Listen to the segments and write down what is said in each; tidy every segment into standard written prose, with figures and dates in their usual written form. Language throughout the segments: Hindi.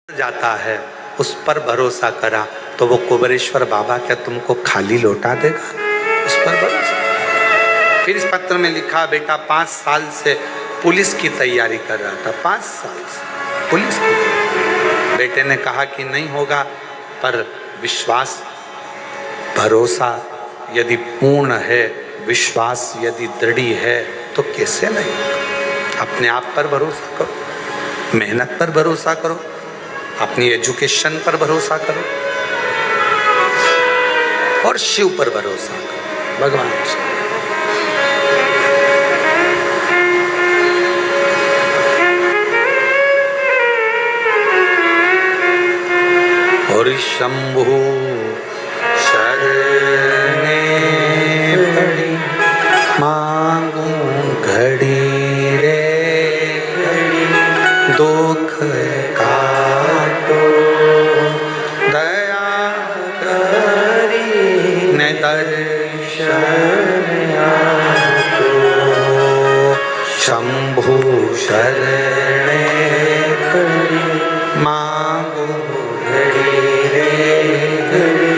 जाता है उस पर भरोसा करा तो वो कुबेरेश्वर बाबा क्या तुमको खाली लौटा देगा? उस पर भरोसा। फिर इस पत्र में लिखा, बेटा 5 साल से पुलिस की तैयारी कर रहा था, 5 साल से पुलिस की। बेटे ने कहा कि नहीं होगा, पर विश्वास भरोसा यदि पूर्ण है, विश्वास यदि दृढ़ है तो कैसे नहीं होगा? अपने आप पर भरोसा करो, मेहनत पर भरोसा करो, अपनी एजुकेशन पर भरोसा करो और शिव पर भरोसा करो, भगवान शिव। और शंभु शरणे पड़ी मांगू घड़ी रे घड़ी, दुख काटो दया करी न दर्शन आतो। शंभु शरणे पड़ी मांगू घड़ी रे घड़ी,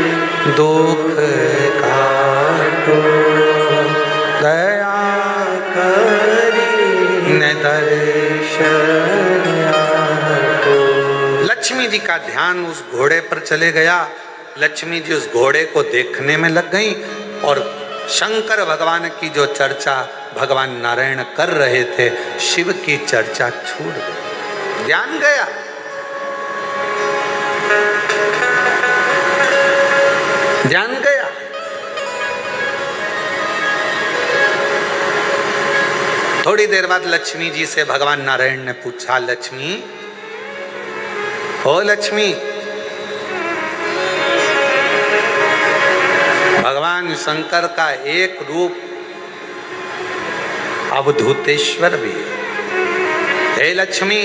दुख काटो दया करी न दर्शन आतो। लक्ष्मी जी का ध्यान उस घोड़े पर चले गया। लक्ष्मी जी उस घोड़े को देखने में लग गई और शंकर भगवान की जो चर्चा भगवान नारायण कर रहे थे, शिव की चर्चा छूट गई, ध्यान गया। ध्यान गया। थोड़ी देर बाद लक्ष्मी जी से भगवान नारायण ने पूछा, लक्ष्मी, ओ लक्ष्मी, भगवान शंकर का एक रूप अवधूतेश्वर भी है। हे लक्ष्मी,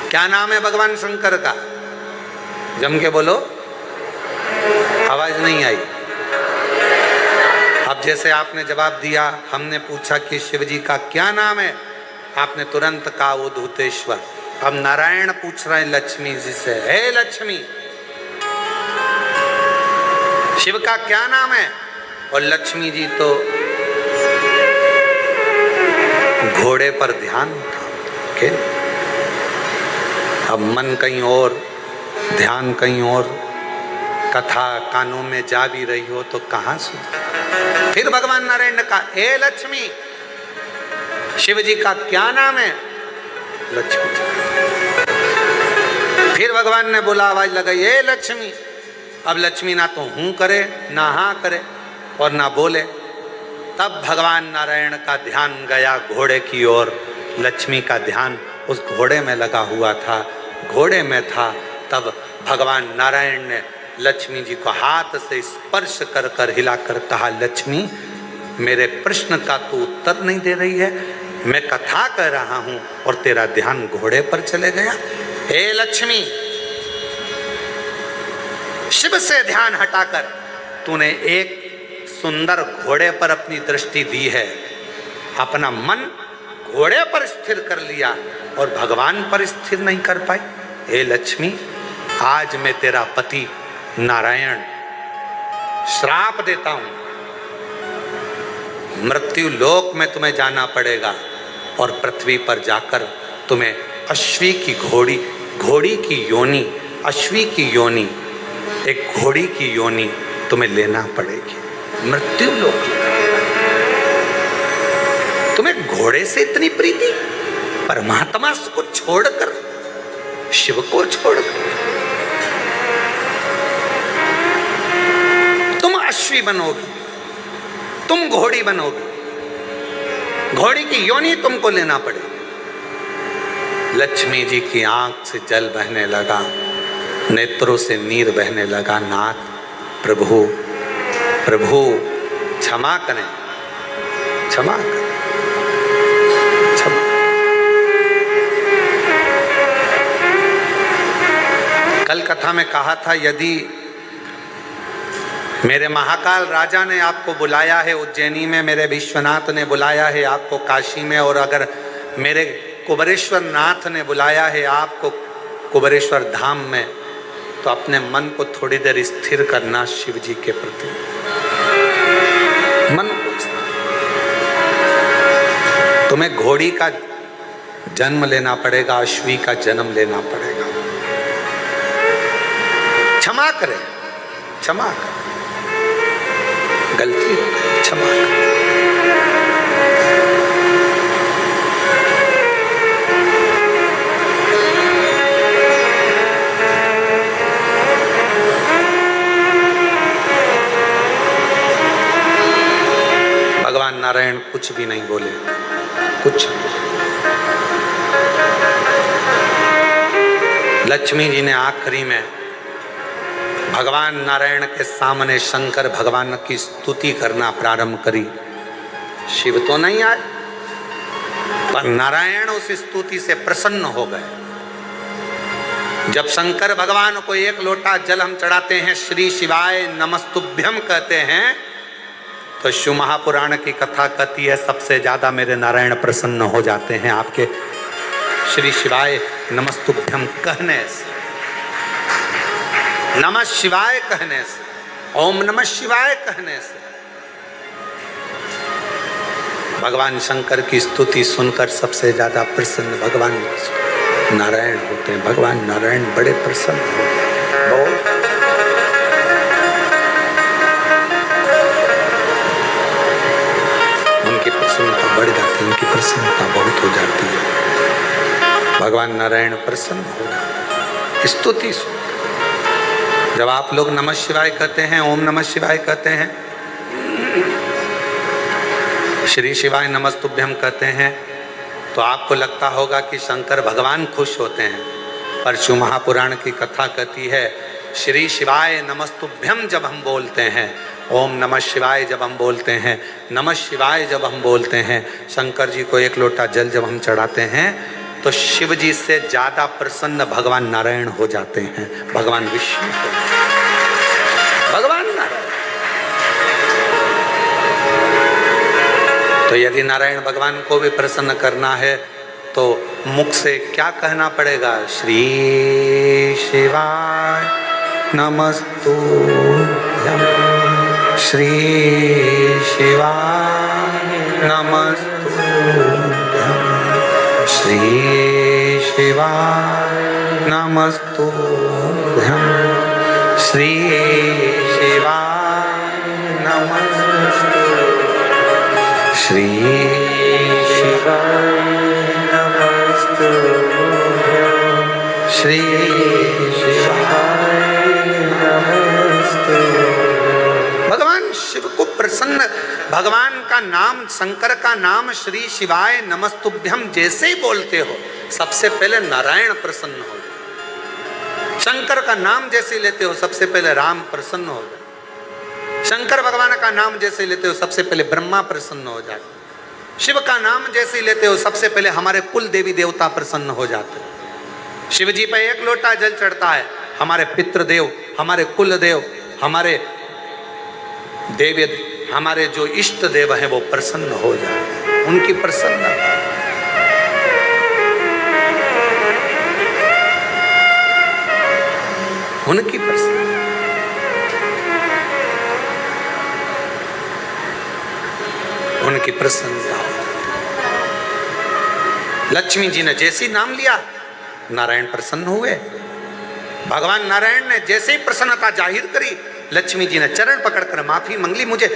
क्या नाम है भगवान शंकर का? जम के बोलो, आवाज नहीं आई। अब जैसे आपने जवाब दिया, हमने पूछा कि शिव जी का क्या नाम है, आपने तुरंत कहा अवधूतेश्वर। अब नारायण पूछ रहे हैं लक्ष्मी जी से, हे लक्ष्मी, शिव का क्या नाम है? और लक्ष्मी जी तो घोड़े पर ध्यान था। अब मन कहीं और, ध्यान कहीं और, कथा कानों में जा भी रही हो तो कहां सुन। फिर भगवान नारायण ने कहा, हे लक्ष्मी, शिव जी का क्या नाम है? लक्ष्मी। फिर भगवान ने बोला, आवाज लगाई, हे लक्ष्मी। अब लक्ष्मी ना तो हूं करे, ना हाँ करे और ना बोले। तब भगवान नारायण का ध्यान गया घोड़े की ओर। लक्ष्मी का ध्यान उस घोड़े में लगा हुआ था, घोड़े में था। तब भगवान नारायण ने लक्ष्मी जी को हाथ से स्पर्श कर कर हिलाकर कहा, लक्ष्मी, मेरे प्रश्न का तू उत्तर नहीं दे रही है, मैं कथा कर रहा हूं और तेरा ध्यान घोड़े पर चले गया। हे लक्ष्मी, शिव से ध्यान हटाकर तूने एक सुंदर घोड़े पर अपनी दृष्टि दी है, अपना मन घोड़े पर स्थिर कर लिया और भगवान पर स्थिर नहीं कर पाई। हे लक्ष्मी, आज मैं तेरा पति नारायण श्राप देता हूं, मृत्यु लोक में तुम्हें जाना पड़ेगा और पृथ्वी पर जाकर तुम्हें अश्वी की घोड़ी की योनि, अश्वी की योनि, एक घोड़ी की योनि तुम्हें लेना पड़ेगी। मृत्यु लोक। तुम्हें घोड़े से इतनी प्रीति, परमात्मा को छोड़कर, शिव को छोड़कर तुम अश्वी बनोगी, तुम घोड़ी बनोगी, घोड़ी की योनि तुमको लेना पड़ेगी। लक्ष्मी जी की आंख से जल बहने लगा, नेत्रों से नीर बहने लगा। नाथ, प्रभु, प्रभु क्षमा करें, क्षमा करें, क्षमा। कल कथा में कहा था, यदि मेरे महाकाल राजा ने आपको बुलाया है उज्जैनी में, मेरे विश्वनाथ ने बुलाया है आपको काशी में, और अगर मेरे कुबेरेश्वर नाथ ने बुलाया है आपको कुबेरेश्वर धाम में, तो अपने मन को थोड़ी देर स्थिर करना शिव जी के प्रति। मन को स्थिर। तुम्हें घोड़ी का जन्म लेना पड़ेगा, अश्वी का जन्म लेना पड़ेगा। क्षमा करें, क्षमा करें, गलती हो गई, क्षमा करें। भगवान नारायण कुछ भी नहीं बोले, कुछ भी। लक्ष्मी जी ने आखिरी में भगवान नारायण के सामने शंकर भगवान की स्तुति करना प्रारंभ करी। शिव तो नहीं आए, पर नारायण उस स्तुति से प्रसन्न हो गए। जब शंकर भगवान को एक लोटा जल हम चढ़ाते हैं, श्री शिवाय नमस्तुभ्यम कहते हैं, तो शिव महापुराण की कथा कहती है सबसे ज्यादा मेरे नारायण प्रसन्न हो जाते हैं आपके श्री शिवाय नमस्तुभ्यम कहने से, नमः शिवाय कहने से, ओम नमः शिवाय कहने से। भगवान शंकर की स्तुति सुनकर सबसे ज्यादा प्रसन्न भगवान नारायण होते हैं। भगवान नारायण बड़े प्रसन्न होते हैं, बहुत। उनकी प्रसन्नता बढ़ जाती है, उनकी प्रसन्नता बहुत हो जाती है। भगवान नारायण प्रसन्न हो जाते हैं स्तुति सुन। जब आप लोग नमः शिवाय कहते हैं, ओम नमः शिवाय कहते हैं, श्री शिवाय नमस्तुभ्यम कहते हैं, तो आपको लगता होगा कि शंकर भगवान खुश होते हैं। पर शिव महापुराण की कथा कहती है श्री शिवाय नमस्तुभ्यम जब हम बोलते हैं, ओम नमः शिवाय जब हम बोलते हैं, नमः शिवाय जब हम बोलते हैं, शंकर जी को एक लोटा जल जब हम चढ़ाते हैं, तो शिव जी से ज्यादा प्रसन्न भगवान नारायण हो जाते हैं, भगवान विष्णु को, भगवान नारायण। तो यदि नारायण भगवान को भी प्रसन्न करना है तो मुख से क्या कहना पड़ेगा? श्री शिवाय नमस्तुभ्यम, श्री शिवाय नमस्तुभ्यम, श्री शिवाय नमस्तुभ्यम, श्री शिवाय नमस्तुभ्यम, श्री शिवाय नमस्तुभ्यम, श्री शिवाय नमस्तुभ्यम। भगवान शिव को प्रसन्न, भगवान का नाम, शंकर का नाम श्री शिवाय नमस्तुभ्यम जैसे ही बोलते हो, सबसे पहले नारायण प्रसन्न हो जाए। शंकर का नाम जैसे लेते हो, सबसे पहले राम प्रसन्न हो जाए। शंकर भगवान का नाम जैसे लेते हो, सबसे पहले ब्रह्मा प्रसन्न हो जाते। शिव का नाम जैसे लेते हो, सबसे पहले हमारे कुल देवी देवता प्रसन्न हो जाते। शिव जी पे एक लोटा जल चढ़ता है, हमारे पितृदेव, हमारे कुल देव, हमारे देवी, हमारे जो इष्ट देव हैं वो प्रसन्न हो जाते। उनकी प्रसन्नता, उनकी प्रसन्नता, उनकी प्रसन्नता। लक्ष्मी जी ने जैसे ही नाम लिया, नारायण प्रसन्न हुए। भगवान नारायण ने जैसे ही प्रसन्नता जाहिर करी, लक्ष्मी जी ने चरण पकड़कर माफी मांगी। मुझे,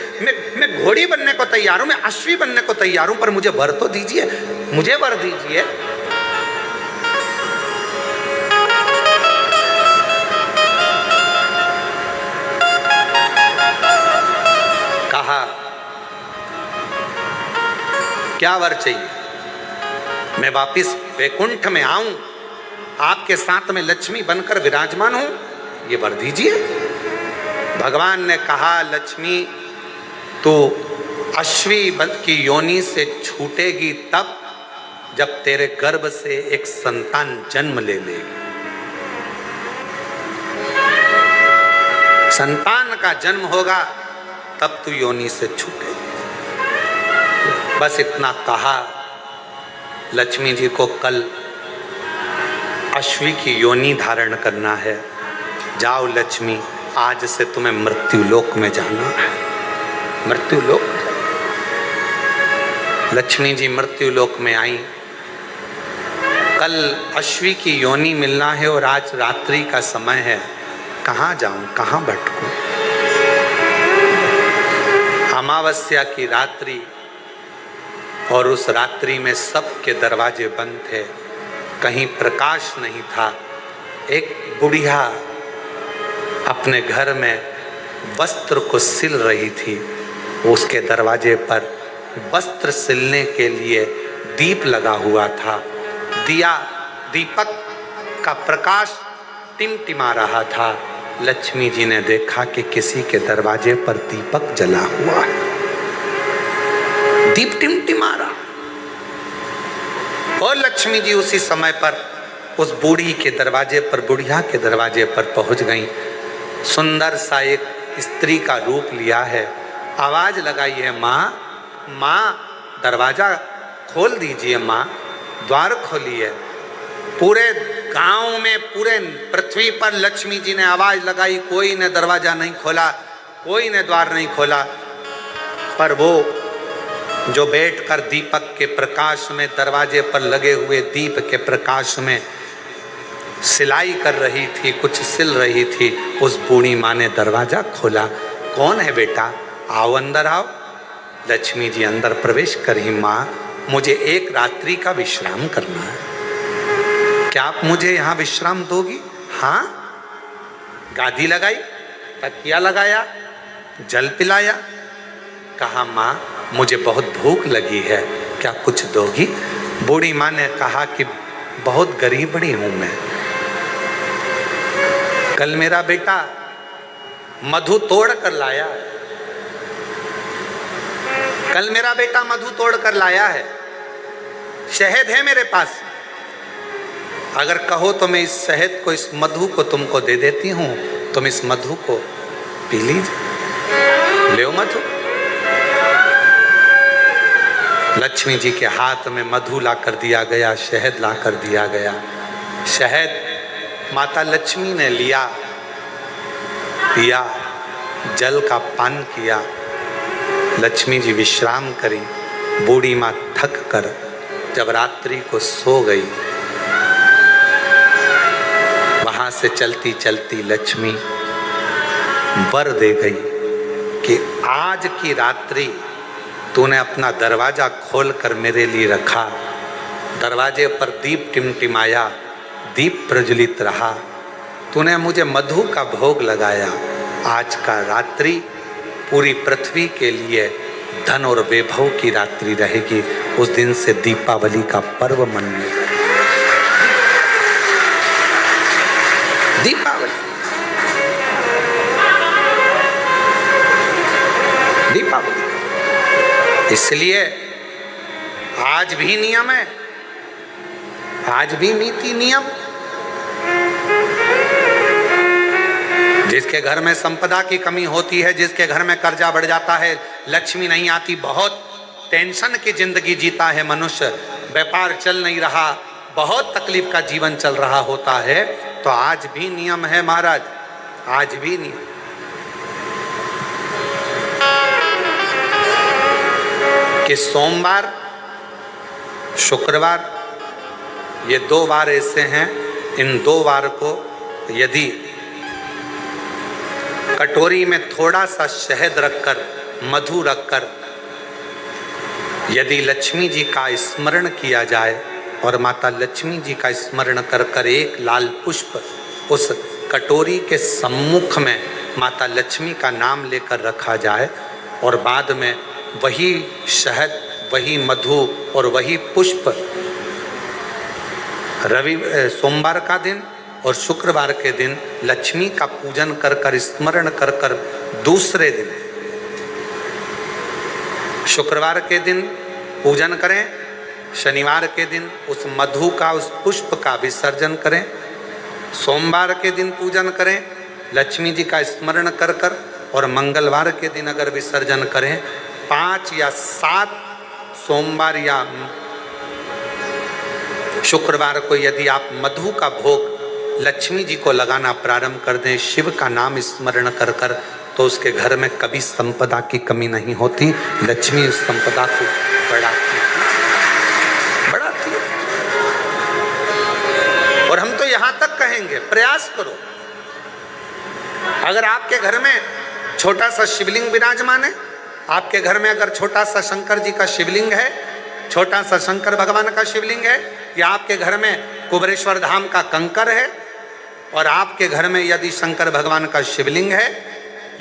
मैं घोड़ी बनने को तैयार हूं, मैं अश्वी बनने को तैयार हूं, पर मुझे वर तो दीजिए, मुझे वर दीजिए। कहा क्या वर चाहिए? मैं वापिस वैकुंठ में आऊं, आपके साथ में लक्ष्मी बनकर विराजमान हूं, ये वर दीजिए। भगवान ने कहा, लक्ष्मी तो अश्वी की योनि से छूटेगी तब जब तेरे गर्भ से एक संतान जन्म ले लेगी। संतान का जन्म होगा तब तू योनि से छूटेगी। बस इतना कहा। लक्ष्मी जी को कल अश्वी की योनि धारण करना है। जाओ लक्ष्मी, आज से तुम्हें मृत्यु लोक में जाना है। मृत्यु लोक, लक्ष्मी जी मृत्यु लोक में आई। कल अश्वी की योनि मिलना है और आज रात्रि का समय है। कहाँ जाऊं, कहाँ भटकूं? अमावस्या की रात्रि और उस रात्रि में सबके दरवाजे बंद थे, कहीं प्रकाश नहीं था। एक बुढ़िया अपने घर में वस्त्र को सिल रही थी। उसके दरवाजे पर वस्त्र सिलने के लिए दीप लगा हुआ था। दीपक का प्रकाश टिमटिमा रहा था। लक्ष्मी जी ने देखा कि किसी के दरवाजे पर दीपक जला हुआ है, दीप टिमटिमा रहा। और लक्ष्मी जी उसी समय पर उस बूढ़ी के दरवाजे पर, बुढ़िया के दरवाजे पर पहुंच गई। सुंदर सा एक स्त्री का रूप लिया है। आवाज लगाई है, माँ माँ दरवाजा खोल दीजिए, माँ द्वार खोलिए। पूरे गांव में, पूरे पृथ्वी पर लक्ष्मी जी ने आवाज लगाई, कोई ने दरवाजा नहीं खोला, कोई ने द्वार नहीं खोला। पर वो जो बैठकर दीपक के प्रकाश में, दरवाजे पर लगे हुए दीप के प्रकाश में सिलाई कर रही थी, कुछ सिल रही थी, उस बूढ़ी माँ ने दरवाजा खोला। कौन है बेटा, आओ अंदर आओ। लक्ष्मी जी अंदर प्रवेश करी। माँ, मुझे एक रात्रि का विश्राम करना है, क्या आप मुझे यहाँ विश्राम दोगी? हाँ। गादी लगाई, तकिया लगाया, जल पिलाया। कहा, माँ मुझे बहुत भूख लगी है, क्या कुछ दोगी? बूढ़ी माँ ने कहा कि बहुत गरीबड़ी हूं मैं। कल मेरा बेटा मधु तोड़ कर लाया है, कल मेरा बेटा मधु तोड़ कर लाया है, शहद है मेरे पास। अगर कहो तो मैं इस शहद को, इस मधु को तुमको दे देती हूं, तुम इस मधु को पी लीजिए, ले मधु। लक्ष्मी जी के हाथ में मधु ला कर दिया गया, शहद ला कर दिया गया। शहद माता लक्ष्मी ने लिया, पिया, जल का पान किया। लक्ष्मी जी विश्राम करी। बूढ़ी माँ थक कर जब रात्रि को सो गई, वहां से चलती चलती लक्ष्मी वर दे गई कि आज की रात्रि तूने अपना दरवाजा खोलकर मेरे लिए रखा। दरवाजे पर दीप टिमटिमाया, दीप प्रज्वलित रहा, तूने मुझे मधु का भोग लगाया। आज का रात्रि पूरी पृथ्वी के लिए धन और वैभव की रात्रि रहेगी। उस दिन से दीपावली का पर्व मनने लगा। दीपावली, दीपावली। इसलिए आज भी नियम है, आज भी नीति नियम। जिसके घर में संपदा की कमी होती है, जिसके घर में कर्जा बढ़ जाता है, लक्ष्मी नहीं आती, बहुत टेंशन की जिंदगी जीता है मनुष्य, व्यापार चल नहीं रहा, बहुत तकलीफ का जीवन चल रहा होता है, तो आज भी नियम है महाराज, आज भी नियम। कि सोमवार, शुक्रवार, ये 2 वार ऐसे हैं, इन 2 वार को यदि कटोरी में थोड़ा सा शहद रखकर, मधु रखकर यदि लक्ष्मी जी का स्मरण किया जाए और माता लक्ष्मी जी का स्मरण कर कर एक लाल पुष्प उस कटोरी के सम्मुख में माता लक्ष्मी का नाम लेकर रखा जाए और बाद में वही शहद, वही मधु और वही पुष्प सोमवार का दिन और शुक्रवार के दिन लक्ष्मी का पूजन कर कर, स्मरण कर कर, दूसरे दिन शुक्रवार के दिन पूजन करें, शनिवार के दिन उस मधु का, उस पुष्प का विसर्जन करें, सोमवार के दिन पूजन करें लक्ष्मी जी का स्मरण कर कर, और मंगलवार के दिन अगर विसर्जन करें, 5 या 7 सोमवार या शुक्रवार को यदि आप मधु का भोग लक्ष्मी जी को लगाना प्रारंभ कर दें, शिव का नाम स्मरण कर कर, तो उसके घर में कभी संपदा की कमी नहीं होती। लक्ष्मी उस संपदा को बढ़ाती है। और हम तो यहां तक कहेंगे, प्रयास करो, अगर आपके घर में छोटा सा शिवलिंग विराजमान है, आपके घर में अगर छोटा सा शंकर जी का शिवलिंग है, छोटा सा शंकर भगवान का शिवलिंग है, या आपके घर में कुबेरेश्वर धाम का कंकर है, और आपके घर में यदि शंकर भगवान का शिवलिंग है,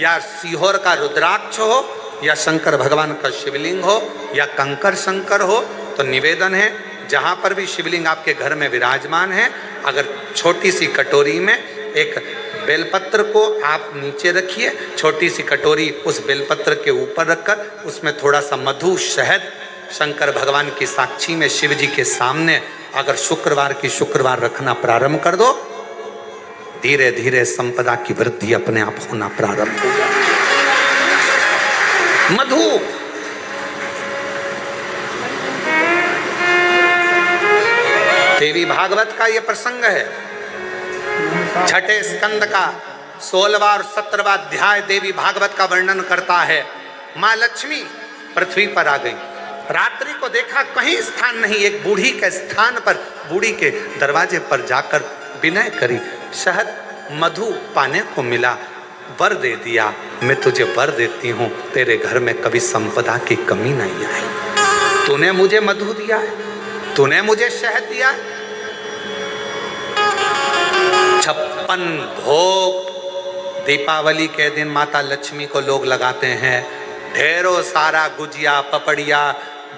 या सीहोर का रुद्राक्ष हो, या शंकर भगवान का शिवलिंग हो, या कंकर शंकर हो, तो निवेदन है जहां पर भी शिवलिंग आपके घर में विराजमान है, अगर छोटी सी कटोरी में एक बेलपत्र को आप नीचे रखिए, छोटी सी कटोरी उस बेलपत्र के ऊपर रखकर उसमें थोड़ा सा मधु शहद शंकर भगवान की साक्षी में शिव जी के सामने अगर शुक्रवार की शुक्रवार रखना प्रारंभ कर दो, धीरे धीरे संपदा की वृद्धि अपने आप होना प्रारंभ हो जाए। मधु देवी भागवत का यह प्रसंग है, छठे स्कंद का 16वां और 17वां अध्याय देवी भागवत का वर्णन करता है। माँ लक्ष्मी पृथ्वी पर आ गई, रात्रि को देखा कहीं स्थान नहीं, एक बूढ़ी के स्थान पर, बूढ़ी के दरवाजे पर जाकर विनय करी, शहद मधु पाने को मिला, वर दे दिया, मैं तुझे वर देती हूँ, तेरे घर में कभी संपदा की कमी नहीं आई। तूने मुझे मधु दिया है, तूने मुझे शहद दिया है। 56 भोग दीपावली के दिन माता लक्ष्मी को लोग लगाते हैं, ढेरों सारा गुजिया, पपड़िया,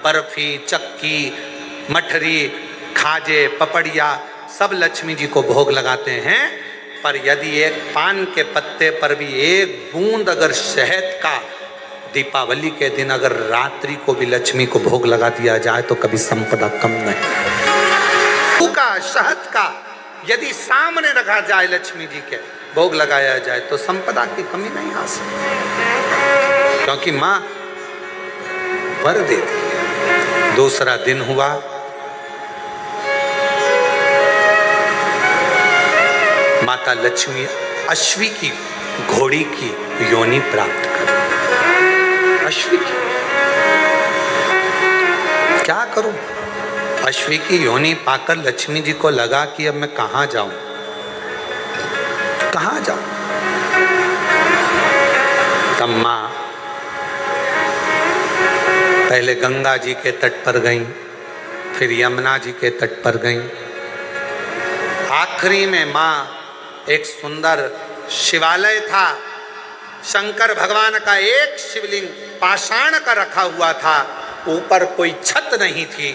बर्फी, चक्की, मठरी, खाजे, पपड़िया सब लक्ष्मी जी को भोग लगाते हैं। पर यदि एक पान के पत्ते पर भी एक बूंद अगर शहद का दीपावली के दिन अगर रात्रि को भी लक्ष्मी को भोग लगा दिया जाए तो कभी संपदा कम नहीं। का शहद का यदि सामने रखा जाए, लक्ष्मी जी के भोग लगाया जाए तो संपदा की कमी नहीं आ सकती, क्योंकि माँ वर देती है। दूसरा दिन हुआ, माता लक्ष्मी अश्वी की घोड़ी की योनि प्राप्त कर। अश्वी की क्या करूं? अश्वी की योनि पाकर लक्ष्मी जी को लगा कि अब मैं कहां जाऊं, कहां जाऊं। तब मां पहले गंगा जी के तट पर गईं, फिर यमुना जी के तट पर गईं, आखिरी में मां एक सुंदर शिवालय था, शंकर भगवान का एक शिवलिंग पाषाण का रखा हुआ था, ऊपर कोई छत नहीं थी,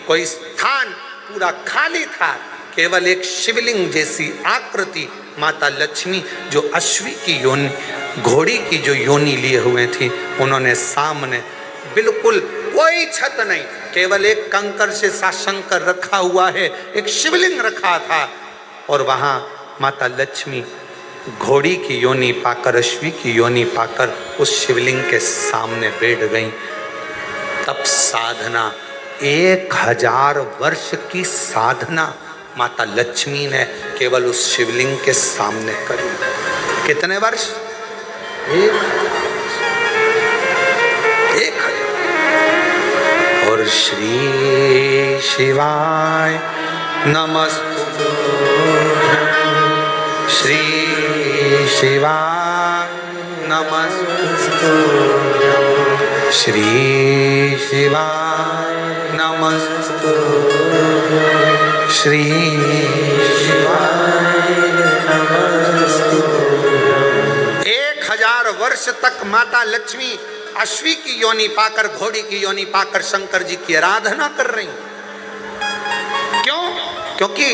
कोई स्थान पूरा खाली था, केवल एक शिवलिंग जैसी आकृति माता लक्ष्मी जो अश्वी की योनि, घोड़ी की जो योनि लिए हुए थी, उन्होंने सामने बिल्कुल कोई छत नहीं, केवल एक कंकर से सा शंकर रखा हुआ है, एक शिवलिंग रखा था, और वहां माता लक्ष्मी घोड़ी की योनि पाकर, अश्वी की योनि पाकर उस शिवलिंग के सामने बैठ गई। तब साधना 1000 वर्ष की साधना माता लक्ष्मी ने केवल उस शिवलिंग के सामने करी। कितने वर्ष? 1000। और श्री शिवाय नमस्तु, श्री शिवाय नमस्तु, श्री शिवाय नमस्तु, श्री शिवाय नमस्तु। 1000 वर्ष तक माता लक्ष्मी अश्वी की योनि पाकर, घोड़ी की योनि पाकर शंकर जी की आराधना कर रही। क्यों? क्योंकि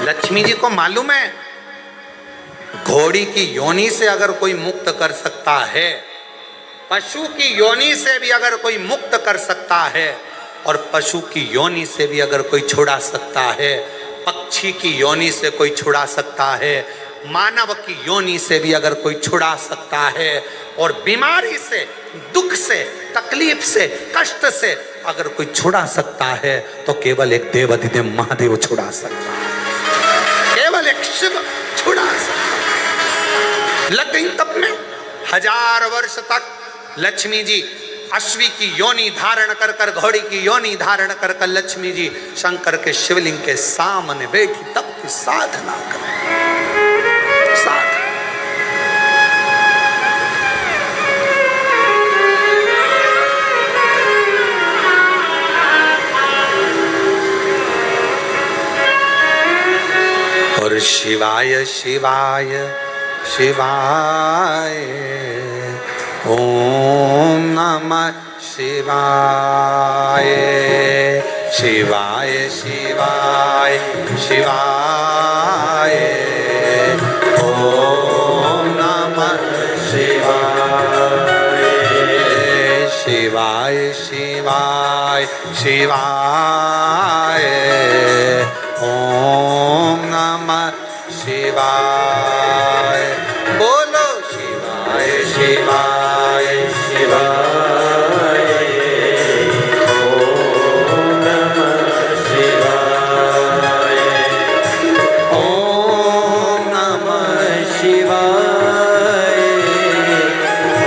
लक्ष्मी जी को मालूम है घोड़ी की योनि से अगर कोई मुक्त कर सकता है, पशु की योनि से भी अगर कोई मुक्त कर सकता है, और पशु की योनि से भी अगर कोई छुड़ा सकता है, पक्षी की योनि से कोई छुड़ा सकता है, मानव की योनि से भी अगर कोई छुड़ा सकता है, और बीमारी से, दुख से तकलीफ से, कष्ट से अगर कोई छुड़ा सकता है तो केवल एक देवाधिदेव महादेव छुड़ा सकता है, केवल एक शिव छुड़ा सकता है। लग गई तब में 1000 वर्ष तक लक्ष्मी जी अश्वी की योनि धारण कर कर, घोड़ी की योनि धारण कर कर लक्ष्मी जी शंकर के शिवलिंग के सामने बैठी तब की साधना कर, साधना। और शिवाय शिवाय शिवाय ओम नमः शिवाय, शिवाय शिवाय शिवाय ओम नमः शिवाय, शिवाय शिवाय शिवाय ओम नमः शिवाय। बोलो शिवाय शिवाय शिवाय ओम नमः शिवाय, ओम नमः शिवाय,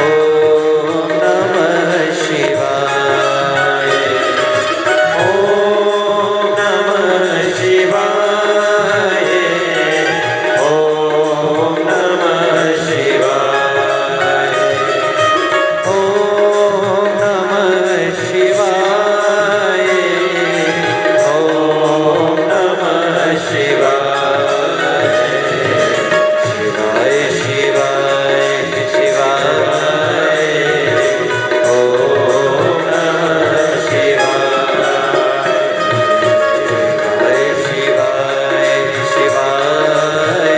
ओम नमः शिवाय, ओम नमः शिवाय, ओम नमः शिवाय, ओम नमः शिवाय, ओम नमः शिवाय, शिवाय शिवाय शिवाय ओम नमः शिवाय, शिवाय शिवाय शिवाय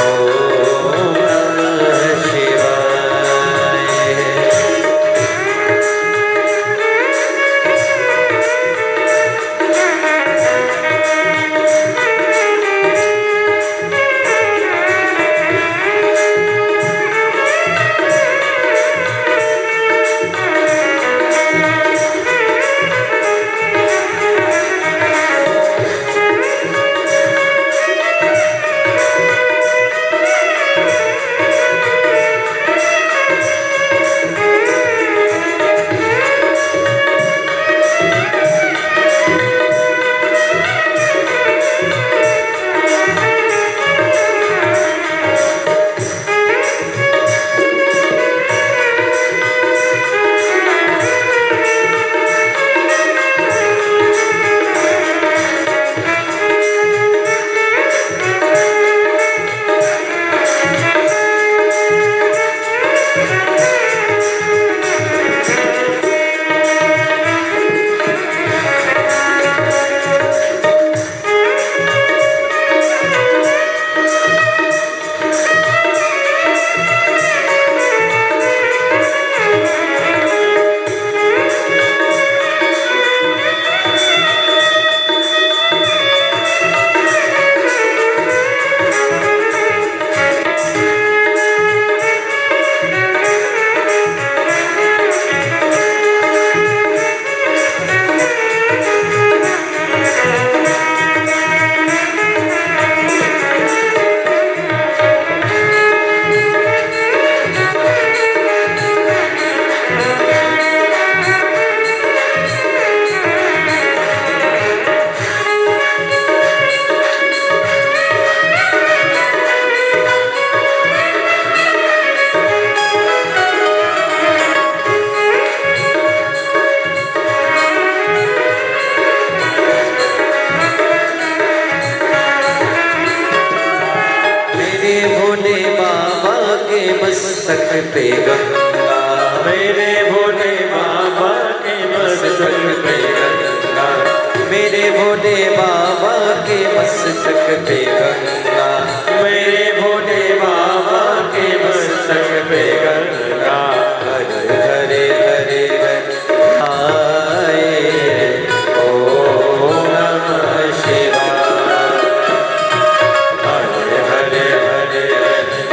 ओम नमः शिवाय। मस्तक पे गंगा, मेरे भोले बाबा के मस्तक पे गंगा, मेरे भोले बाबा के मस्तक पे गंगा, मेरे भोले बाबा के मस्तक पे गंगा। हरे हरे हरे हाय ओम नमः शिवाय, हरे हरे हरे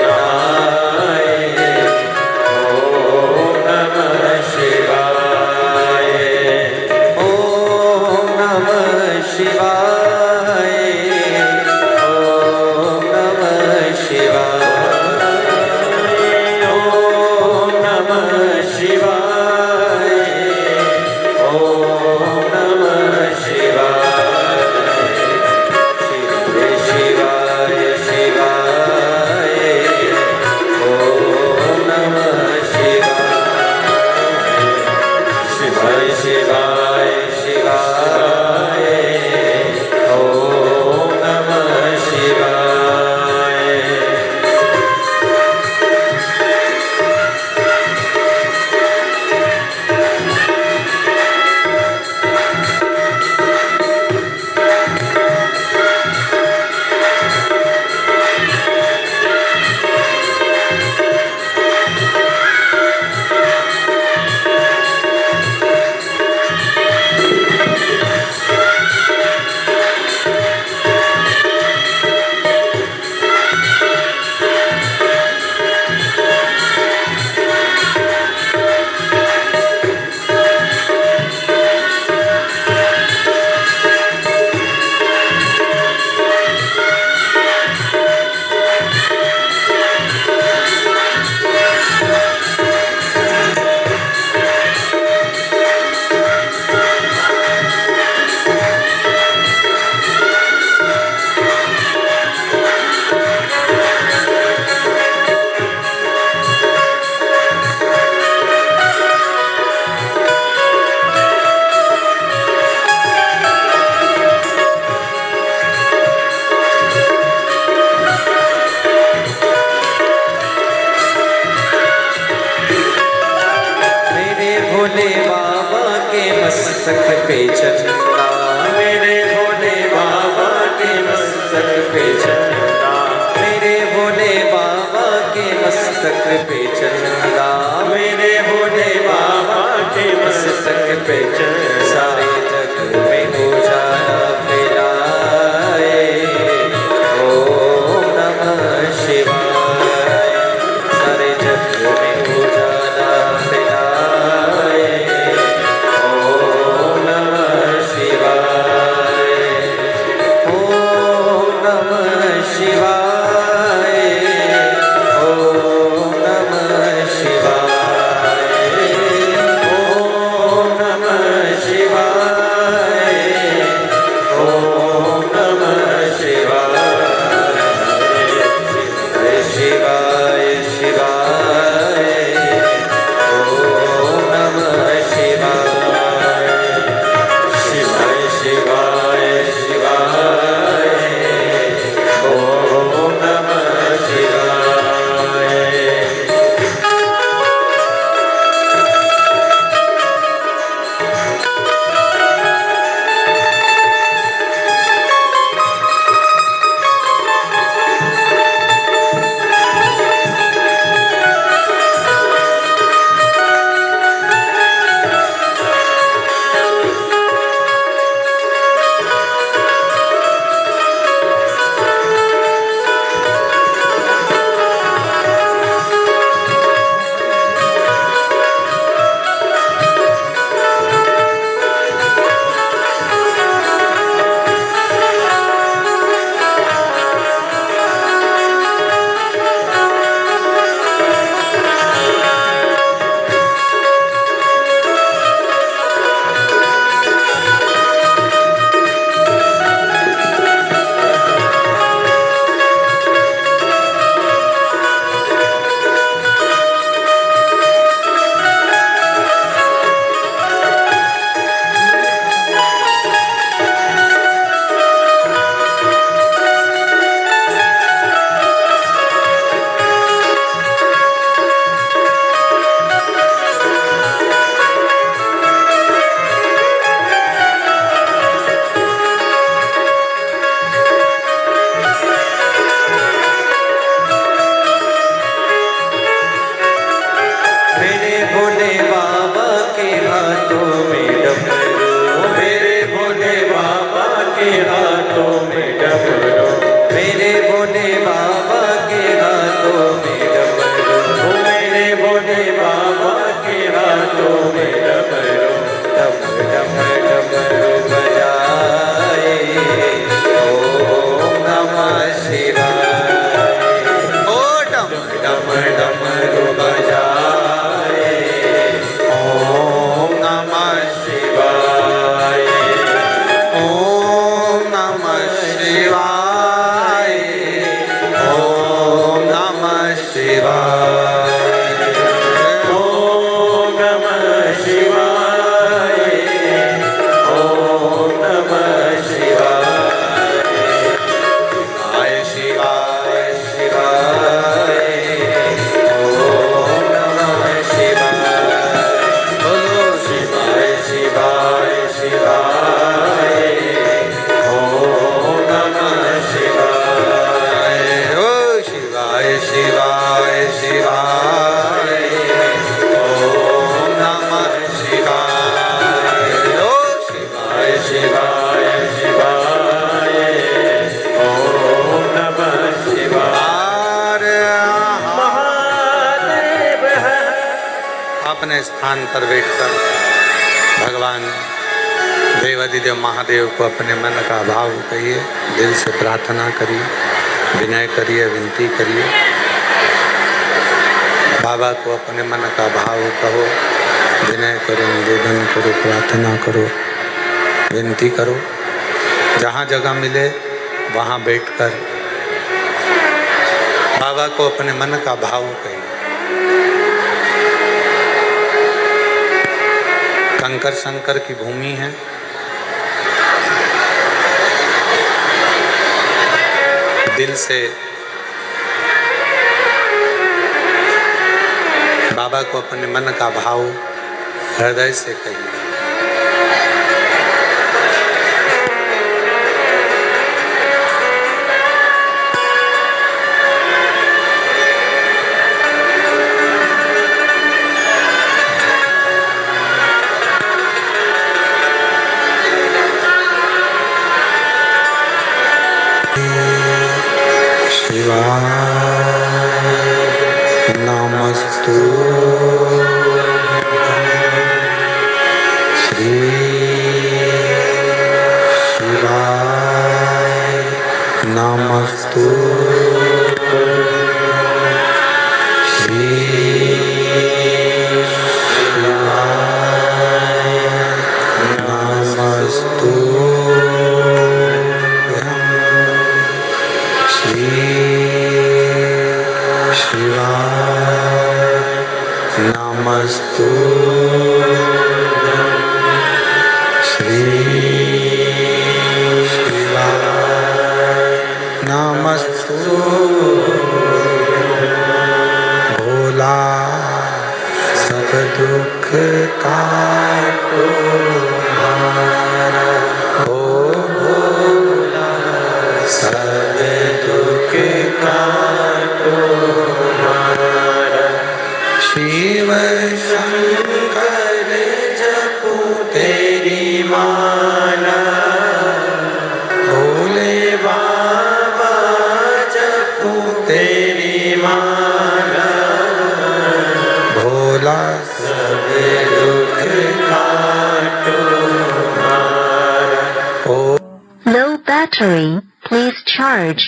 हाय ओम नमः शिवाय। चंदा, मेरे भोले बाबा के मस्तक पे चंदा, मेरे भोले बाबा के मस्तक पे चंदा, सारे जग में उजाला फैलाए, ओम नमः शिवाय, सारे जग में उजाला फैलाए, ओम नमः शिवाय, ओम नमः शिवाय, ओम नमः शिवाय, ओम नमः शिवाय, ओम नमः शिवाय, शिवाय शिवाय, ओम नमः शिवाय, शिवाय शिवाय शिवाय, ओम नमः शिवाय। मेरे भोले बाबा के हाथों में डमरू, मेरे भोले बाबा के हाथों में डमरू, मेरे भोले बाबा के हाथों में डमरू, मेरे भोले बाबा के हाथों में डमरू, डम डम डमरू बजाए, ओम नमः शिवाय, ओ डम डम डमरू बजाए, ओम नमः शिवाय, ओम नमः शिवाय, ओम नमः शिवाय, ओम नमः शिवाय, ओम नमः शिवाय, शिवाय शिवाय, ओम नमः शिवाय, बोलो शिवाय शिवाय शिवाय, ओम नमः शिवाय, ओ शिवाय शिवाय शिवाय, ओम नमः शिवाय, ओ शिवाय शिवाय शिवाय, ओम नमः शिवाय। महादेव है। अपने स्थान पर बैठकर भगवान देवाधिदेव महादेव को अपने मन का भाव कहिए, दिल से प्रार्थना करिए, विनय करिए, विनती करिए। बाबा को अपने मन का भाव कहो, विनय करो, निवेदन करो, प्रार्थना करो, विनती करो। जहाँ जगह मिले वहाँ बैठकर बाबा को अपने मन का भाव कहिए। कंकर शंकर की भूमि है, दिल से बाबा को अपने मन का भाव हृदय से कहिए। शिवाय नमस्तुभ्यं श्री शिवाय नमस्तुभ्यं श्री शिवाय नमस्तुभ्यं श्री शिवाय नमस्तुभ्यं श्री शिवाय नमस्तुभ्यं भोला सब दुख काटो हमारा, ओ भोला सब दुख काटो हमारा। शिव शंकर जपो तेरी माला, भोले बाबा जपो तेरी माला, भोला सब दुख काटो हमारा। ओ Low battery, please charge.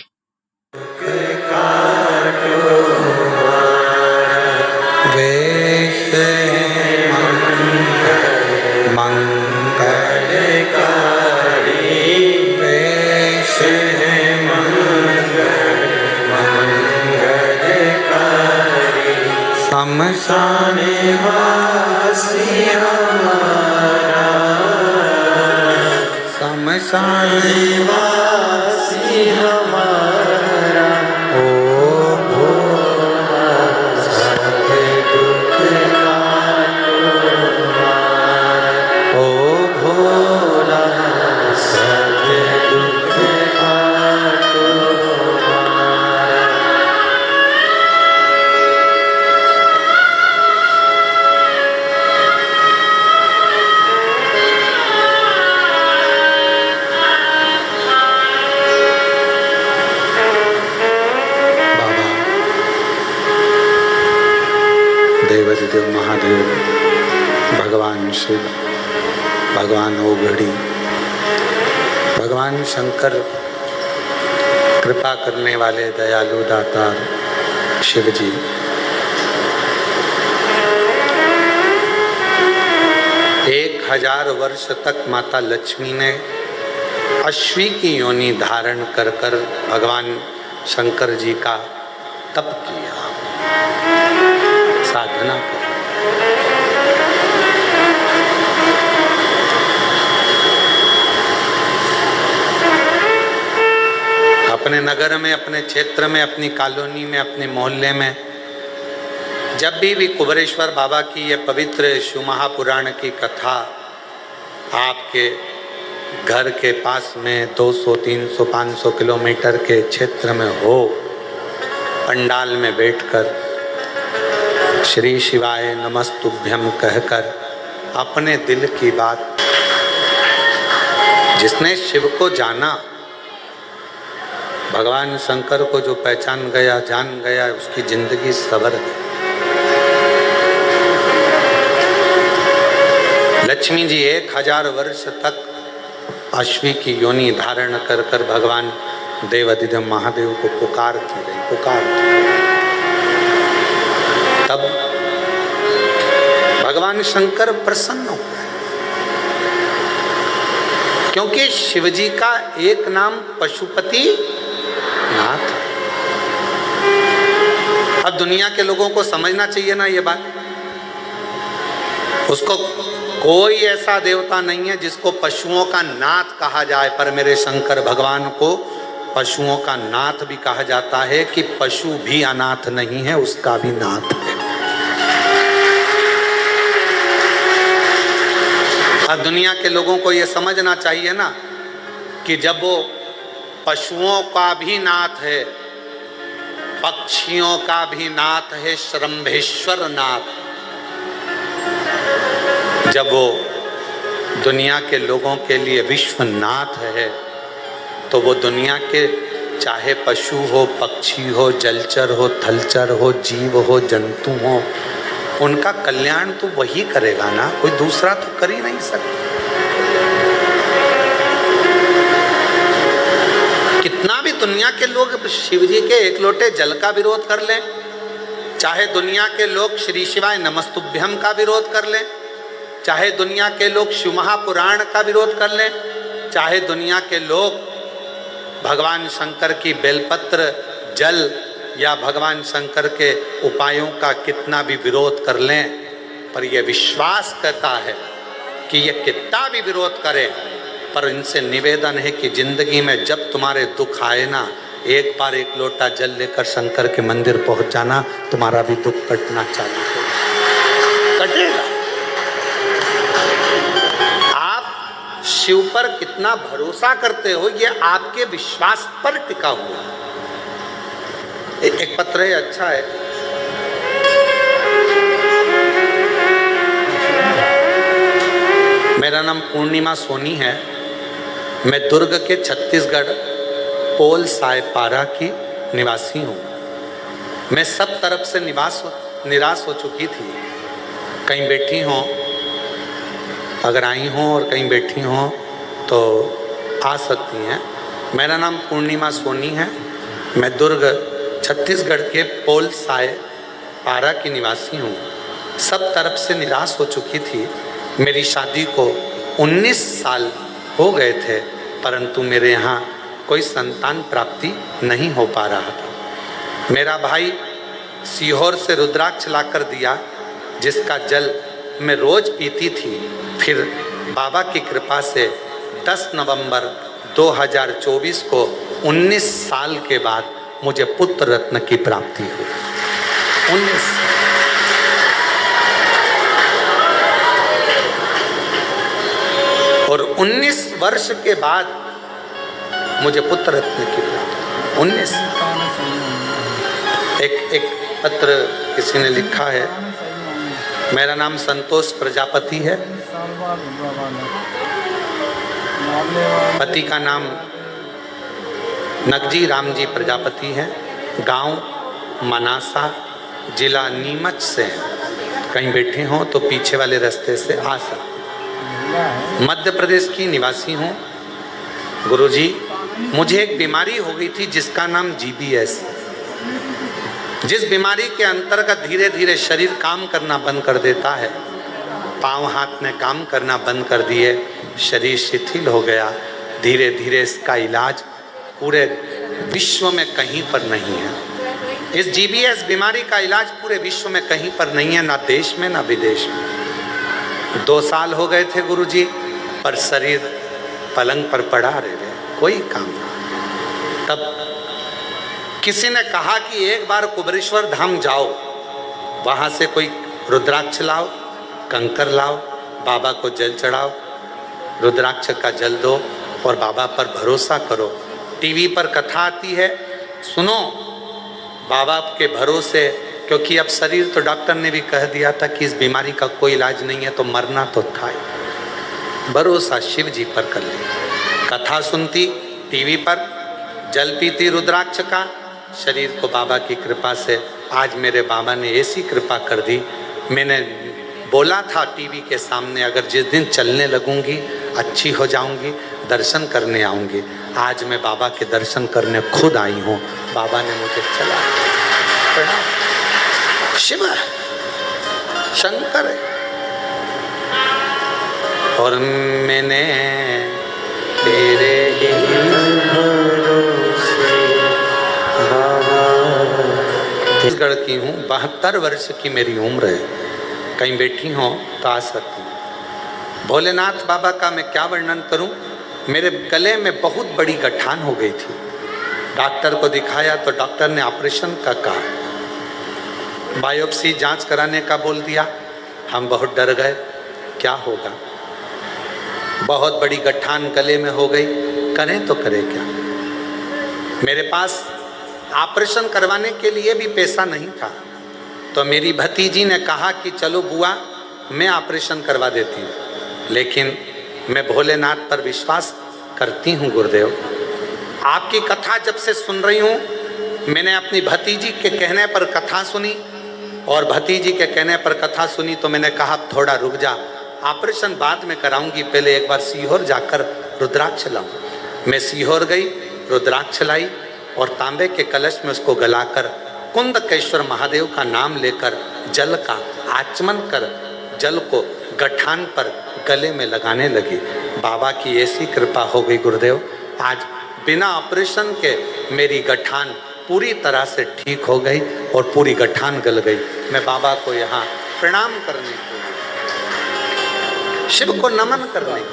काटो हमारा। वेश मंगलकारी, वेश मंगलकारी, शमशान वासी हमारा, शमशान वासी हमारा। ओ भोला सब दुख काटो हमारा, ओ भोला सब दुख काटो हमारा। बाबा देवाधिदेव महादेव, भगवान शिव, भगवान ओघड़ी, भगवान शंकर, कृपा करने वाले दयालु दातार शिव जी, 1000 वर्ष तक माता लक्ष्मी ने अश्वी की योनि धारण कर कर भगवान शंकर जी का तप किया, साधना की। अपने नगर में, अपने क्षेत्र में, अपनी कॉलोनी में, अपने मोहल्ले में जब भी कुबेरेश्वर बाबा की ये पवित्र शिव महापुराण की कथा आपके घर के पास में 200, 300, 500 किलोमीटर के क्षेत्र में हो, पंडाल में बैठकर श्री शिवाय नमस्तुभ्यं कहकर अपने दिल की बात, जिसने शिव को जाना, भगवान शंकर को जो पहचान गया, जान गया, उसकी जिंदगी सवर गई। लक्ष्मी जी 1000 वर्ष तक अश्वी की योनि धारण कर कर भगवान देवाधिदेव महादेव को पुकारती रही, पुकारती। तब भगवान शंकर प्रसन्न हो गए, क्योंकि शिवजी का एक नाम पशुपति नाथ। अब दुनिया के लोगों को समझना चाहिए ना ये बात। उसको कोई ऐसा देवता नहीं है जिसको पशुओं का नाथ कहा जाए, पर मेरे शंकर भगवान को पशुओं का नाथ भी कहा जाता है कि पशु भी अनाथ नहीं है, उसका भी नाथ है। अब दुनिया के लोगों को ये समझना चाहिए ना कि जब वो पशुओं का भी नाथ है, पक्षियों का भी नाथ है, श्रम्भेश्वर नाथ, जब वो दुनिया के लोगों के लिए विश्वनाथ है, तो वो दुनिया के चाहे पशु हो, पक्षी हो, जलचर हो, थलचर हो, जीव हो, जंतु हो, उनका कल्याण तो वही करेगा ना, कोई दूसरा तो कर ही नहीं सकता। कितना भी दुनिया के लोग शिव जी के एक लोटे जल का विरोध कर लें, चाहे दुनिया के लोग श्री शिवाय नमस्तुभ्यम का विरोध कर लें, चाहे दुनिया के लोग शिव महापुराण का विरोध कर लें, चाहे दुनिया के लोग भगवान शंकर की बेलपत्र जल या भगवान शंकर के उपायों का कितना भी विरोध कर लें, पर यह विश्वास करता है कि ये कितना भी विरोध करें, पर इनसे निवेदन है कि जिंदगी में जब तुम्हारे दुख आए ना, एक बार एक लोटा जल लेकर शंकर के मंदिर पहुंच जाना, तुम्हारा भी दुख कटना चालू होगा, कटेगा। आप शिव पर कितना भरोसा करते हो, ये आपके विश्वास पर टिका हुआ है। एक पत्र है, अच्छा है। मेरा नाम पूर्णिमा सोनी है। मैं दुर्ग के छत्तीसगढ़ पोल सायपारा की निवासी हूँ। मैं सब तरफ से निराश हो चुकी थी। कहीं बैठी हों, अगर आई हों और कहीं बैठी हों तो आ सकती हैं। मेरा नाम पूर्णिमा सोनी है। मैं दुर्ग छत्तीसगढ़ के पोल सायपारा की निवासी हूँ। सब तरफ से निराश हो चुकी थी। मेरी शादी को 19 साल हो गए थे, परंतु मेरे यहाँ कोई संतान प्राप्ति नहीं हो पा रहा था। मेरा भाई सीहोर से रुद्राक्ष लाकर दिया, जिसका जल मैं रोज पीती थी। फिर बाबा की कृपा से 10 नवंबर 2024 को 19 साल के बाद मुझे पुत्र रत्न की प्राप्ति हुई। 19 और 19 वर्ष के बाद मुझे पुत्र रत्न की प्राप्ति। 19 एक पत्र किसी ने लिखा है। मेरा नाम संतोष प्रजापति है। पति का नाम नगजी रामजी प्रजापति है। गांव मनासा, जिला नीमच से है। कहीं बैठे हों तो पीछे वाले रास्ते से आ सकते। मध्य प्रदेश की निवासी हूँ। गुरुजी, मुझे एक बीमारी हो गई थी जिसका नाम GBS। जिस बीमारी के अंतर्गत धीरे धीरे शरीर काम करना बंद कर देता है। पाँव हाथ ने काम करना बंद कर दिए, शरीर शिथिल हो गया। धीरे धीरे इसका इलाज पूरे विश्व में कहीं पर नहीं है। इस GBS बीमारी का इलाज पूरे विश्व में कहीं पर नहीं है, ना देश में ना विदेश में। 2 साल हो गए थे गुरुजी, पर शरीर पलंग पर पड़ा रहे, कोई काम नहीं। तब किसी ने कहा कि एक बार कुबरेश्वर धाम जाओ, वहाँ से कोई रुद्राक्ष लाओ, कंकर लाओ, बाबा को जल चढ़ाओ, रुद्राक्ष का जल दो और बाबा पर भरोसा करो। टीवी पर कथा आती है, सुनो बाबा के भरोसे, क्योंकि अब शरीर तो डॉक्टर ने भी कह दिया था कि इस बीमारी का कोई इलाज नहीं है, तो मरना तो था ही। भरोसा शिव जी पर कर ले। कथा सुनती टीवी पर, जल पीती रुद्राक्ष का, शरीर को बाबा की कृपा से आज मेरे बाबा ने ऐसी कृपा कर दी। मैंने बोला था टीवी के सामने, अगर जिस दिन चलने लगूंगी अच्छी हो जाऊंगी, दर्शन करने आऊंगी। आज मैं बाबा के दर्शन करने खुद आई हूँ। बाबा ने मुझे चला। शिव शंकर है। और मैंने तेरे छत्तीसगढ़ की हूँ। 72 वर्ष की मेरी उम्र है। कहीं बैठी हो तो आ सकती हूँ। भोलेनाथ बाबा का मैं क्या वर्णन करूँ। मेरे गले में बहुत बड़ी गठान हो गई थी। डॉक्टर को दिखाया तो डॉक्टर ने ऑपरेशन का कहा। बायोप्सी जांच कराने का बोल दिया। हम बहुत डर गए, क्या होगा। बहुत बड़ी गठान गले में हो गई, करें तो करें क्या। मेरे पास ऑपरेशन करवाने के लिए भी पैसा नहीं था, तो मेरी भतीजी ने कहा कि चलो बुआ मैं ऑपरेशन करवा देती हूँ। लेकिन मैं भोलेनाथ पर विश्वास करती हूँ गुरुदेव, आपकी कथा जब से सुन रही हूँ, मैंने अपनी भतीजी के कहने पर कथा सुनी, और भतीजी के कहने पर कथा सुनी तो मैंने कहा थोड़ा रुक जा, ऑपरेशन बाद में कराऊंगी, पहले एक बार सीहोर जाकर रुद्राक्ष लाऊं। मैं सीहोर गई, रुद्राक्ष लाई और तांबे के कलश में उसको गलाकर कुंदकेश्वर महादेव का नाम लेकर जल का आचमन कर जल को गठान पर गले में लगाने लगी। बाबा की ऐसी कृपा हो गई गुरुदेव, आज बिना ऑपरेशन के मेरी गठान पूरी तरह से ठीक हो गई और पूरी गठान गल गई। मैं बाबा को यहाँ प्रणाम करने के लिए, शिव को नमन करने के लिए,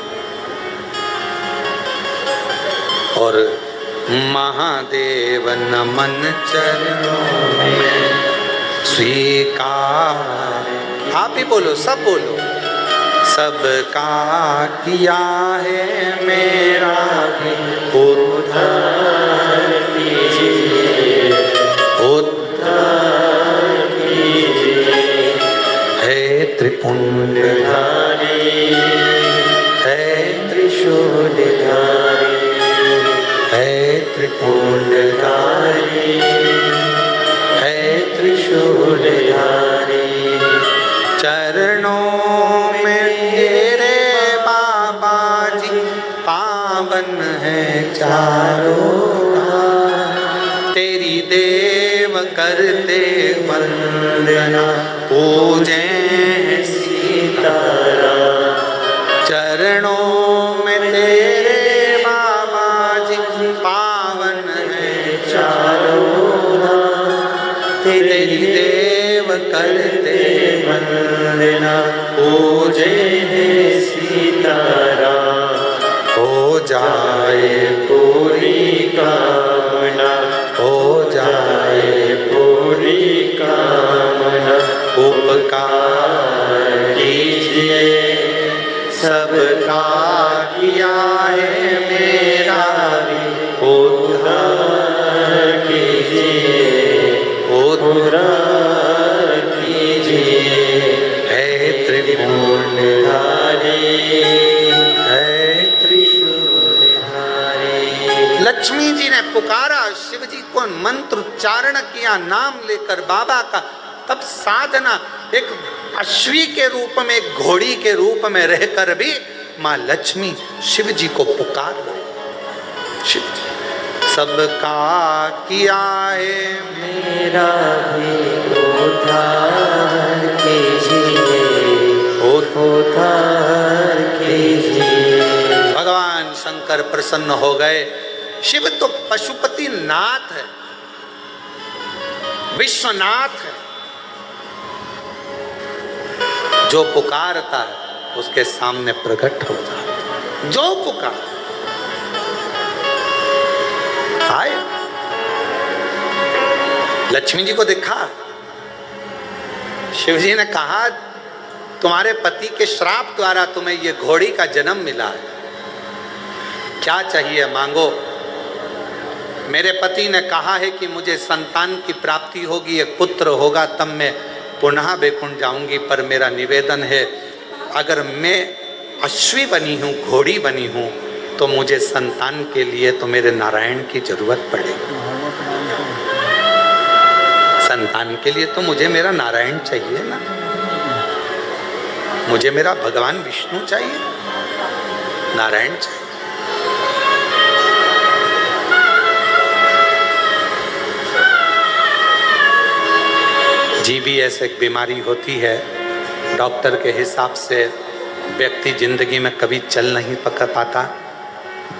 और महादेव नमन चरणों में स्वीकार। आप ही बोलो, सब बोलो। सबका किया है मेरा भी उद्धार कीजिए, उद्धार कीजिए। है त्रिपुंडधारी, है त्रिशूलधारी, है त्रिपुंडधारी, है त्रिशूलधारी। चरणों में तेरे बाबा जी पावन है चारों धाम। तेरी देव करते वंदना पूजे सीताराम। चरणों में तेरे बाबा जी पावन है चारों धाम। तेरी देव करते वंदना पूजे सीताराम। हो जाए पूरी कामना, हो जाए पूरी कामना। उपकार कीजिए, सबका किया है मेरा भी उद्धार कीजिए, उद्धार कीजिए। है त्रिपुंडधारी, है त्रिशूलधारी। लक्ष्मी जी ने पुकारा, शिव जी को मंत्र उच्चारण किया, नाम लेकर बाबा का। तब साधना एक अश्वी के रूप में, एक घोड़ी के रूप में रहकर भी माँ लक्ष्मी शिव जी को पुकार रही। शिव जी सबका किया है मेरा भी उद्धार कीजिए, उद्धार कीजिए। भगवान शंकर प्रसन्न हो गए। शिव तो पशुपति नाथ है, विश्वनाथ है। जो पुकारता है उसके सामने प्रकट हो जाता है। जो पुकार आए, लक्ष्मी जी को देखा, शिव जी ने कहा तुम्हारे पति के श्राप द्वारा तुम्हें ये घोड़ी का जन्म मिला है, क्या चाहिए मांगो। मेरे पति ने कहा है कि मुझे संतान की प्राप्ति होगी, एक पुत्र होगा, तब मैं पुनः वैकुंठ जाऊंगी। पर मेरा निवेदन है, अगर मैं अश्वी बनी हूँ, घोड़ी बनी हूँ, तो मुझे संतान के लिए तो मेरे नारायण की जरूरत पड़ेगी। संतान के लिए तो मुझे मेरा नारायण चाहिए ना, मुझे मेरा भगवान विष्णु चाहिए, नारायण चाहिए। GBS एक बीमारी होती है, डॉक्टर के हिसाब से व्यक्ति जिंदगी में कभी चल नहीं पकड़ पाता,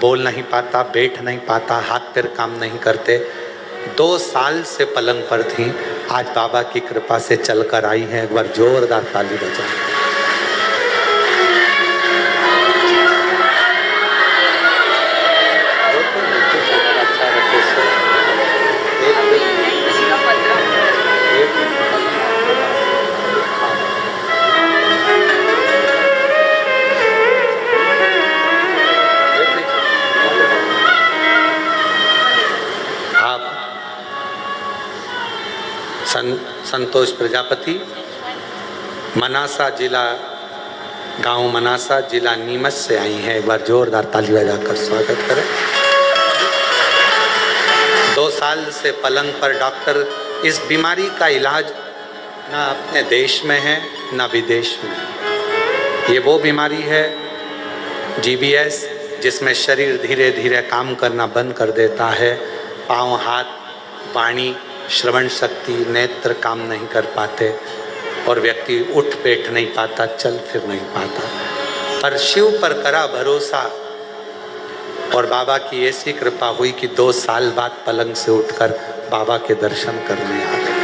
बोल नहीं पाता, बैठ नहीं पाता, हाथ पैर काम नहीं करते। 2 साल से पलंग पर थी, आज बाबा की कृपा से चलकर आई हैं। एक बार जोरदार ताली बजाएं। संतोष प्रजापति, मनासा जिला, गांव मनासा, जिला नीमच से आई हैं। एक बार जोरदार ताली बजाकर स्वागत करें। 2 साल से पलंग पर डॉक्टर इस बीमारी का इलाज ना अपने देश में है ना विदेश में। ये वो बीमारी है GBS, जिसमें शरीर धीरे धीरे काम करना बंद कर देता है। पाँव, हाथ, वाणी, श्रवण शक्ति, नेत्र काम नहीं कर पाते और व्यक्ति उठ बैठ नहीं पाता, चल फिर नहीं पाता। पर शिव पर करा भरोसा और बाबा की ऐसी कृपा हुई कि 2 साल बाद पलंग से उठकर बाबा के दर्शन करने आ गए।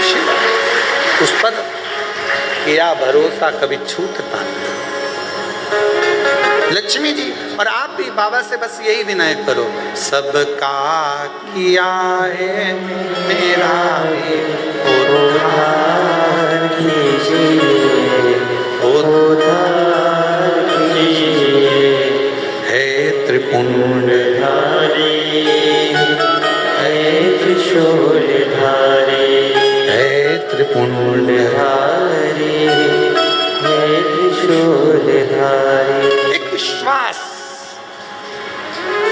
शिव उस पर किया भरोसा कभी छूटता नहीं। लक्ष्मी जी और आप भी बाबा से बस यही विनय करो, सबका किया है मेरा भी उद्धार कीजिए, उद्धार कीजिए। हे त्रिपुंडधारी, हे त्रिशूलधारी, हे त्रिपुंडधारी, हे त्रिशूलधारी। विश्वास,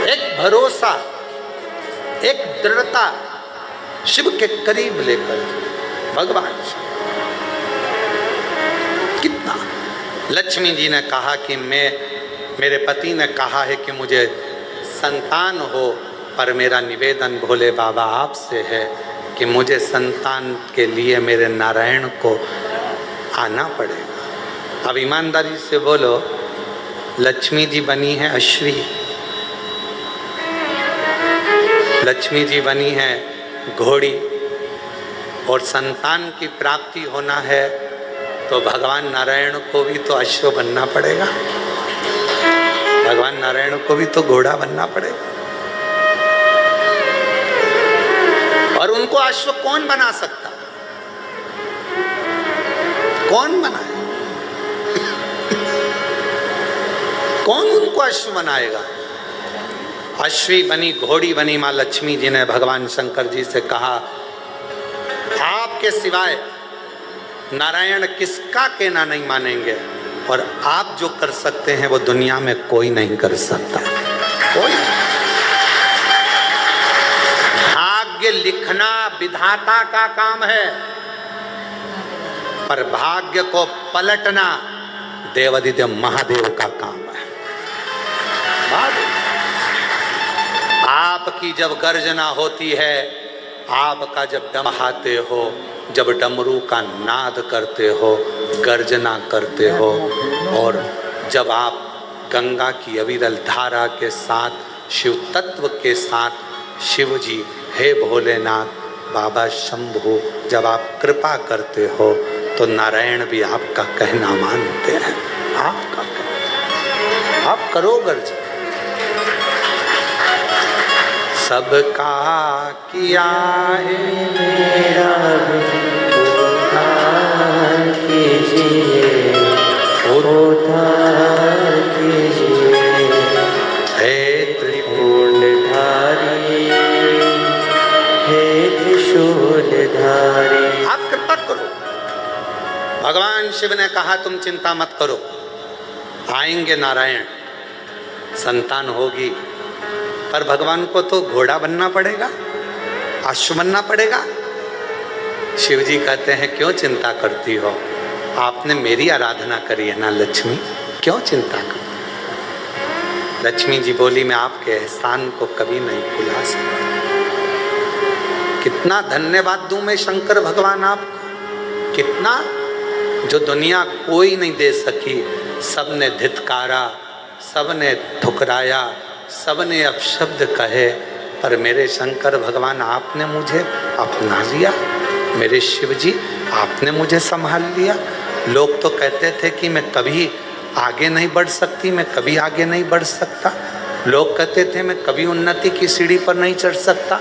एक भरोसा, एक दृढ़ता शिव के करीब लेकर भगवान कितना। लक्ष्मी जी ने कहा कि मेरे पति ने कहा है कि मुझे संतान हो, पर मेरा निवेदन भोले बाबा आपसे है कि मुझे संतान के लिए मेरे नारायण को आना पड़ेगा। अब ईमानदारी से बोलो, लक्ष्मी जी बनी है अश्वी, लक्ष्मी जी बनी है घोड़ी, और संतान की प्राप्ति होना है तो भगवान नारायण को भी तो अश्व बनना पड़ेगा, भगवान नारायण को भी तो घोड़ा बनना पड़ेगा। और उनको अश्व कौन बना सकता, कौन बनाए, कौन उनको अश्व बनाएगा। अश्वी बनी, घोड़ी बनी माँ लक्ष्मी जी ने भगवान शंकर जी से कहा, आपके सिवाय नारायण किसका कहना नहीं मानेंगे, और आप जो कर सकते हैं वो दुनिया में कोई नहीं कर सकता, कोई। भाग्य लिखना विधाता का काम है, पर भाग्य को पलटना देवाधिदेव महादेव का काम है। आपकी जब गर्जना होती है, आपका जब डमहाते हो, जब डमरू का नाद करते हो, गर्जना करते हो, और जब आप गंगा की अविरल धारा के साथ, शिव तत्व के साथ, शिव जी हे भोलेनाथ, बाबा शंभु, जब आप कृपा करते हो तो नारायण भी आपका कहना मानते हैं। आपका कहना आप करो गर्ज। सबका किया है मेरा उद्धार कीजिए, उद्धार कीजिए। हे त्रिपुंडधारी, हे त्रिशूलधारी। आप कृपा करो। भगवान शिव ने कहा तुम चिंता मत करो, आएंगे नारायण, संतान होगी, पर भगवान को तो घोड़ा बनना पड़ेगा, अश्व बनना पड़ेगा। शिव जी कहते हैं क्यों चिंता करती हो, आपने मेरी आराधना करी है ना लक्ष्मी, क्यों चिंता कर। लक्ष्मी जी बोली मैं आपके एहसान को कभी नहीं भुला सकती। कितना धन्यवाद दूं मैं शंकर भगवान आपको, कितना, जो दुनिया कोई नहीं दे सकी, सबने धित्कारा, सबने ठुकराया, सबने अपशब्द कहे, पर मेरे शंकर भगवान आपने मुझे अपना लिया। मेरे शिव जी आपने मुझे संभाल लिया। लोग तो कहते थे कि मैं कभी आगे नहीं बढ़ सकती, मैं कभी आगे नहीं बढ़ सकता। लोग कहते थे मैं कभी उन्नति की सीढ़ी पर नहीं चढ़ सकता,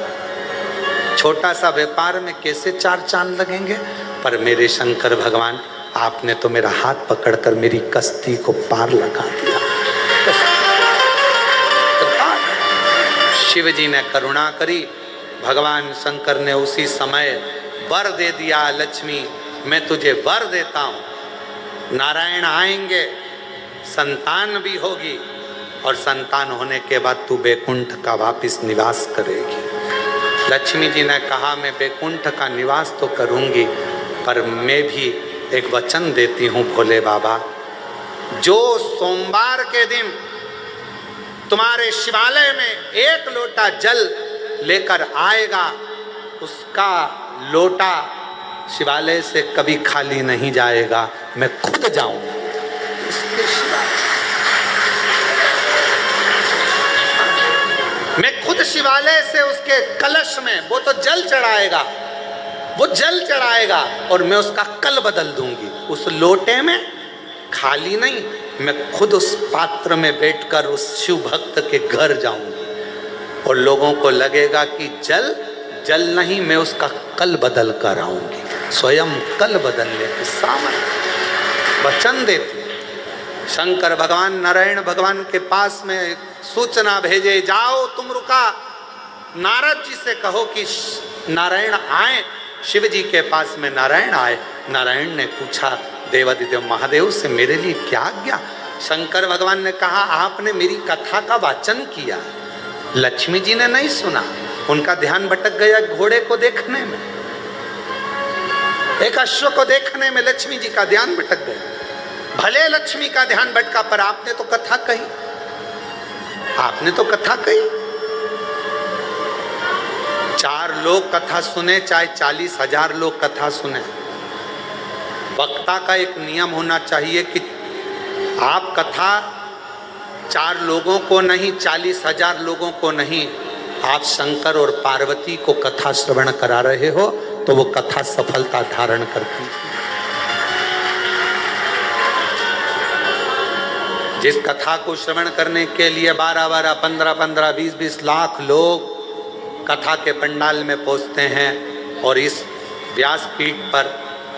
छोटा सा व्यापार में कैसे 4 चांद लगेंगे। पर मेरे शंकर भगवान आपने तो मेरा हाथ पकड़कर मेरी कश्ती को पार लगा दिया। शिव जी ने करुणा करी, भगवान शंकर ने उसी समय वर दे दिया, लक्ष्मी मैं तुझे वर देता हूँ, नारायण आएंगे, संतान भी होगी, और संतान होने के बाद तू बैकुंठ का वापिस निवास करेगी। लक्ष्मी जी ने कहा मैं बैकुंठ का निवास तो करूंगी, पर मैं भी एक वचन देती हूँ भोले बाबा, जो सोमवार के दिन तुम्हारे शिवालय में 1 लोटा जल लेकर आएगा, उसका लोटा शिवालय से कभी खाली नहीं जाएगा। मैं खुद जाऊंगा उसके शिवालय, मैं खुद शिवालय से उसके कलश में वो तो जल चढ़ाएगा, वो जल चढ़ाएगा और मैं उसका कल बदल दूंगी। उस लोटे में खाली नहीं, मैं खुद उस पात्र में बैठकर उस शिव भक्त के घर जाऊंगी और लोगों को लगेगा कि जल जल नहीं, मैं उसका कल बदल कर आऊंगी। स्वयं कल बदलने की सामर्थ्य वचन देती। शंकर भगवान नारायण भगवान के पास में सूचना भेजे, जाओ तुम रुका, नारद जी से कहो कि नारायण आए। शिव जी के पास में नारायण आए। नारायण ने पूछा देवादिदेव महादेव से, मेरे लिए क्या आज्ञा? शंकर भगवान ने कहा, आपने मेरी कथा का वाचन किया, लक्ष्मी जी ने नहीं सुना, उनका ध्यान भटक गया घोड़े को देखने में, एक अश्व को देखने में लक्ष्मी जी का ध्यान भटक गया। भले लक्ष्मी का ध्यान भटका, पर आपने तो कथा कही, आपने तो कथा कही। 4 लोग कथा सुने, चाहे 40,000 लोग कथा सुने, वक्ता का एक नियम होना चाहिए कि आप कथा 4 लोगों को नहीं, 40,000 लोगों को नहीं, आप शंकर और पार्वती को कथा श्रवण करा रहे हो तो वो कथा सफलता धारण करती है। जिस कथा को श्रवण करने के लिए 12-12, 15-15, 20-20 लाख लोग कथा के पंडाल में पहुंचते हैं और इस व्यासपीठ पर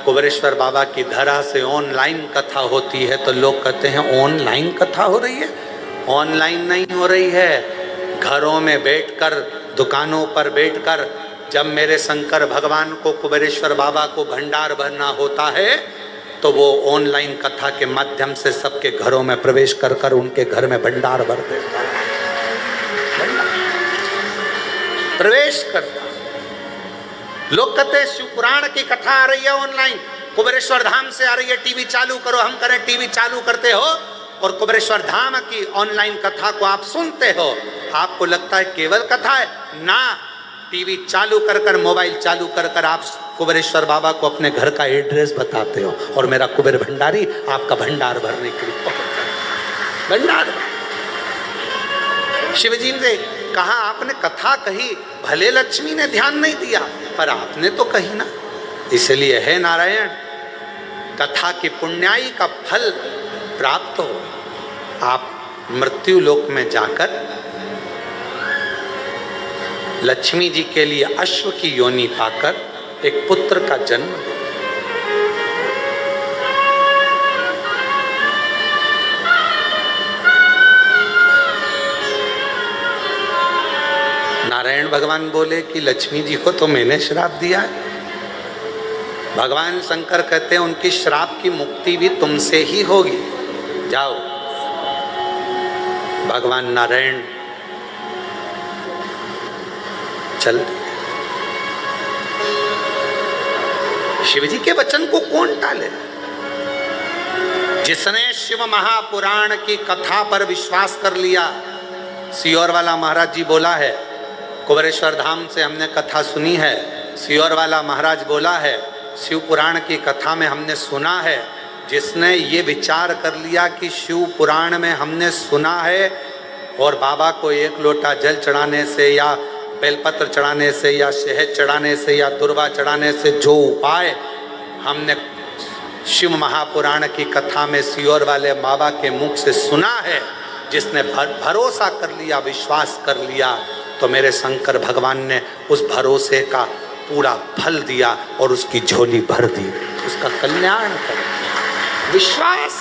कुबेरेश्वर बाबा की धरा से ऑनलाइन कथा होती है, तो लोग कहते हैं ऑनलाइन कथा हो रही है। ऑनलाइन नहीं हो रही है, घरों में बैठकर, दुकानों पर बैठकर, जब मेरे शंकर भगवान को, कुबेरेश्वर बाबा को भंडार भरना होता है तो वो ऑनलाइन कथा के माध्यम से सबके घरों में प्रवेश कर कर उनके घर में भंडार भर देता है, प्रवेश करता। लोग कहते हैं शिव पुराण की कथा आ रही है ऑनलाइन, कुबेरेश्वर धाम से आ रही है, टीवी चालू करो। हम करें टीवी चालू करते हो और कुबेरेश्वर धाम की ऑनलाइन कथा को आप सुनते हो, आपको लगता है केवल कथा है ना। टीवी चालू कर कर, मोबाइल चालू कर कर आप कुबेरेश्वर बाबा को अपने घर का एड्रेस बताते हो और मेरा कुबेर भंडारी आपका भंडार भरने के लिए पहुंच भंडार। शिवजी ने कहा, आपने कथा कही, भले लक्ष्मी ने ध्यान नहीं दिया पर आपने तो कही ना। इसलिए है नारायण, कथा की पुण्याई का फल प्राप्त हो, आप मृत्यु लोक में जाकर लक्ष्मी जी के लिए अश्व की योनि पाकर एक पुत्र का जन्म दे। नारायण भगवान बोले कि लक्ष्मी जी को तो मैंने श्राप दिया है। भगवान शंकर कहते हैं उनकी श्राप की मुक्ति भी तुमसे ही होगी, जाओ। भगवान नारायण चल। शिवजी के वचन को कौन टाले? जिसने शिव महापुराण की कथा पर विश्वास कर लिया। सियोर वाला महाराज जी बोला है, कुबेरेश्वर धाम से हमने कथा सुनी है। सियोर वाला महाराज बोला है, शिव पुराण की कथा में हमने सुना है। जिसने ये विचार कर लिया कि शिव पुराण में हमने सुना है और बाबा को 1 लोटा जल चढ़ाने से या बेलपत्र चढ़ाने से या शहद चढ़ाने से या दुर्वा चढ़ाने से जो उपाय हमने शिव महापुराण की कथा में सियोर वाले बाबा के मुख से सुना है, जिसने भरोसा कर लिया, विश्वास कर लिया, तो मेरे शंकर भगवान ने उस भरोसे का पूरा फल दिया और उसकी झोली भर दी, उसका कल्याण कर दिया। विश्वास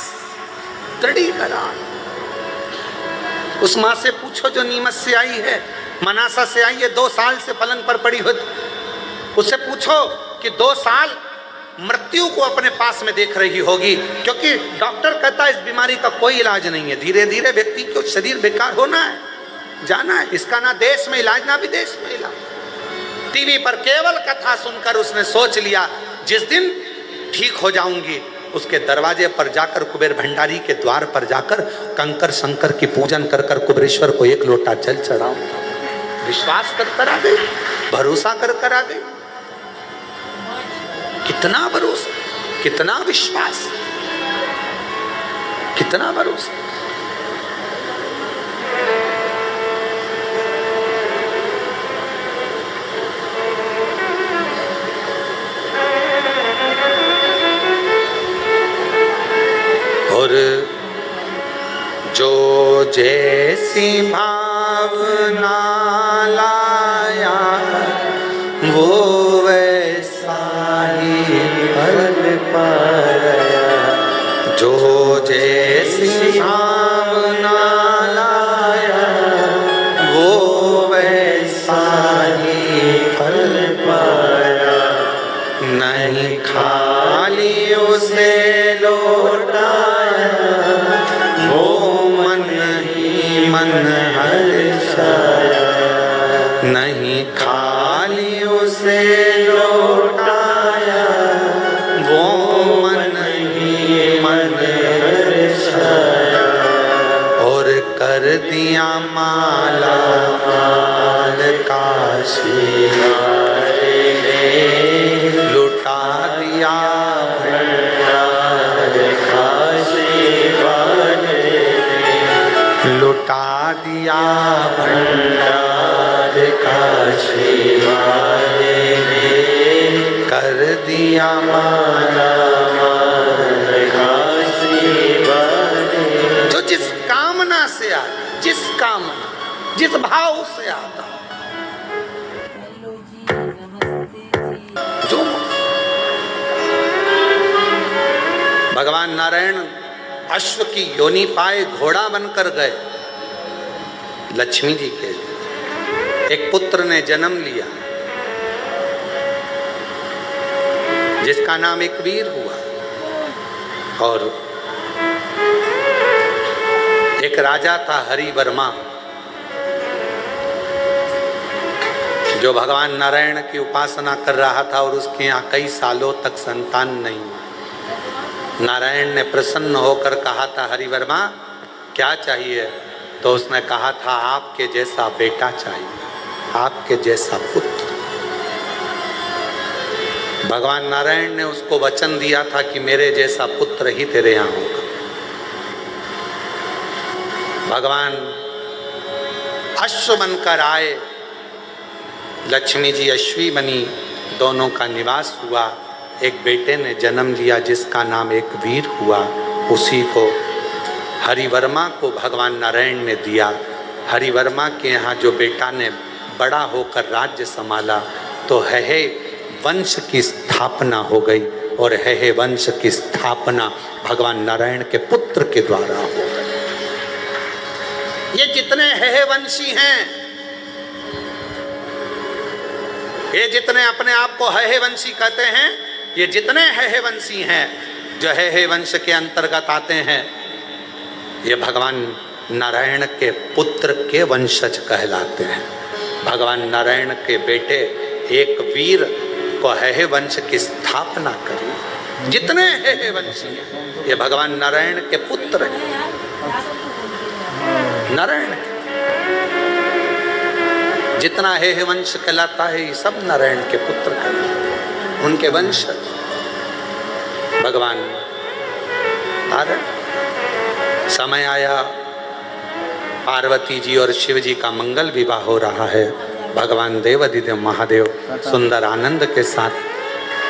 दृढ़ीकरण। उस माँ से पूछो जो नीमच से आई है, मनासा से आई है, 2 साल से पलंग पर पड़ी हुई, उससे पूछो कि 2 साल मृत्यु को अपने पास में देख रही होगी, क्योंकि डॉक्टर कहता है इस बीमारी का कोई इलाज नहीं है, धीरे धीरे व्यक्ति को शरीर बेकार होना है, जाना है। इसका ना देश में इलाज ना विदेश में इलाज। टीवी पर केवल कथा सुनकर उसने सोच लिया जिस दिन ठीक हो जाऊंगी उसके दरवाजे पर जाकर कुबेर भंडारी के द्वार पर जाकर कंकर शंकर की पूजन कर कर कुबेरेश्वर को एक लोटा जल चढ़ाऊंगा। विश्वास कर आ गई, भरोसा कर आ गई। कितना भरोसा, कितना विश्वास, कितना भरोसा। और जो जैसी भावना लाया वो वैसा ही फल पाया। जो जैसी भावना लाया वो वैसा ही फल पाया। नहीं खाली उसे लौटाया वो मन ही मन हर्षाया। नहीं खाली उसे लौटाया वो मन ही मन हर्षाया। और कर दिया माला माल काशी वाले ने, लुटा दिया भंडार काशी वाले ने, लुटा दिया भंडार काशी वाले ने। कर दिया माला माल काशी वाले। जो जिस कामना से आता, जिस कामना जिस भाव से आता, जो भगवान नारायण अश्व की योनि पाए घोड़ा बनकर गए। लक्ष्मी जी के एक पुत्र ने जन्म लिया जिसका नाम एक वीर हुआ। और एक राजा था हरिवर्मा जो भगवान नारायण की उपासना कर रहा था और उसके यहाँ कई सालों तक संतान नहीं। नारायण ने प्रसन्न होकर कहा था हरिवर्मा क्या चाहिए? तो उसने कहा था आपके जैसा बेटा चाहिए, आपके जैसा पुत्र। भगवान नारायण ने उसको वचन दिया था कि मेरे जैसा पुत्र ही तेरे यहाँ होगा। भगवान अश्व बनकर आए, लक्ष्मी जी अश्वी बनी, दोनों का निवास हुआ। एक बेटे ने जन्म लिया जिसका नाम एक वीर हुआ। उसी को हरिवर्मा को भगवान नारायण ने दिया। हरिवर्मा के यहाँ जो बेटा ने बड़ा होकर राज्य संभाला तो है वंश की स्थापना हो गई। और है वंश की स्थापना भगवान नारायण के पुत्र के द्वारा हो गई। ये जितने है वंशी हैं, ये जितने अपने आप को है वंशी कहते हैं, ये जितने है वंशी हैं जो है वंश के अंतर्गत आते हैं, ये भगवान नारायण के पुत्र के वंशज कहलाते हैं। भगवान नारायण के बेटे एक वीर को है वंश की स्थापना करी। जितने है वंशी हैं ये भगवान नारायण के पुत्र हैं। नारायण के जितना है वंश कहलाता है ये सब नारायण के पुत्र कहलाते, उनके वंश। भगवान नारायण समय आया, पार्वती जी और शिव जी का मंगल विवाह हो रहा है। भगवान देवाधिदेव महादेव सुंदर आनंद के साथ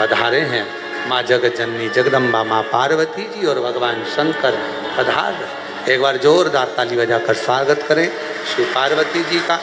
पधारे हैं। माँ जगत जननी जगदम्बा माँ पार्वती जी और भगवान शंकर पधार रहे। एक बार जोरदार ताली बजाकर स्वागत करें श्री पार्वती जी का।